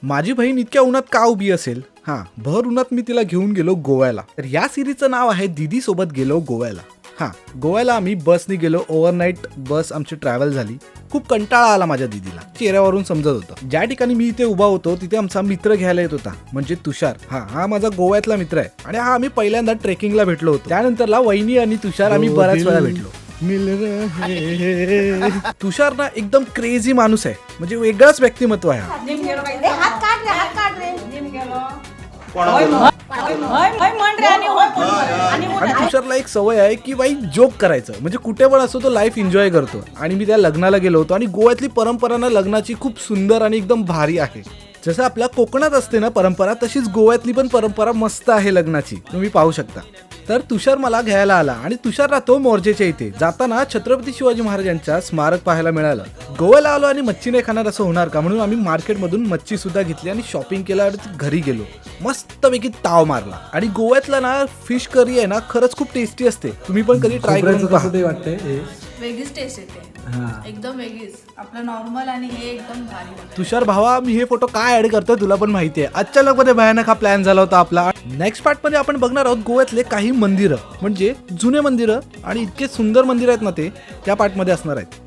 माझी बहीण इतक्या उन्हात का उभी असेल? हां, भर उन्हात मी तिला घेऊन गेलो गोव्याला. तर या सिरीजचं नाव आहे दीदी सोबत गेलो गोव्याला. हां, गोव्याला आम्ही बसनी गेलो. ओव्हरनाईट बस आमची ट्रॅव्हल झाली. खूप कंटाळा आला माझ्या दीदीला, चेहऱ्यावरून समजत होतं. ज्या ठिकाणी मी इथे उभा होतो तिथे आमचा मित्र घ्यायला येत होता, म्हणजे तुषार. हा माझा गोव्यातला मित्र आहे आणि हा आम्ही पहिल्यांदा ट्रेकिंगला भेटलो होतो. त्यानंतरला वहिनी आणि तुषार आम्ही बऱ्याच वेळा भेटलो. तुषार ना एकदम क्रेझी माणूस आहे, म्हणजे वेगळाच व्यक्तिमत्व आहे. आणि तुषारला एक सवय आहे की बाई जोक करायचं, म्हणजे कुठे पण असतो तो लाईफ एन्जॉय करतो. आणि मी त्या लग्नाला गेलो होतो आणि गोव्यातली परंपरा ना लग्नाची खूप सुंदर आणि एकदम भारी आहे. जसं आपल्या कोकणात असते ना परंपरा, तशीच गोव्यातली पण परंपरा मस्त आहे लग्नाची, तुम्ही पाहू शकता. तर तुषार मला घ्यायला आला आणि तुषार राहतो मोर्जेच्या इथे. जाताना छत्रपती शिवाजी महाराजांच्या स्मारक पाहायला मिळालं. गोव्याला आलो आणि मच्छी नाही खाणार असं होणार का, म्हणून आम्ही मार्केटमधून मच्छी सुद्धा घेतली आणि शॉपिंग केलं आणि घरी गेलो. मस्तपैकी ताव मारला. आणि गोव्यातला ना फिश करी आहे ना खरंच खूप टेस्टी असते. तुम्ही पण कधी ट्राय करून पहा. वेगळीच टेस्ट येते, एकदम वेगळीच. आपलं नॉर्मल आणि हे एकदम भारी. तुषार भावा, मी हे फोटो काय ऍड करतोय तुला पण माहिती आहे. अचानक मध्ये भयानक हा प्लॅन झाला होता आपला. नेक्स्ट पार्ट मध्ये आपण बघणार आहोत गोव्यातले काही मंदिरं, म्हणजे जुने मंदिरं आणि इतके सुंदर मंदिर आहेत ना ते त्या पार्ट मध्ये असणार आहेत.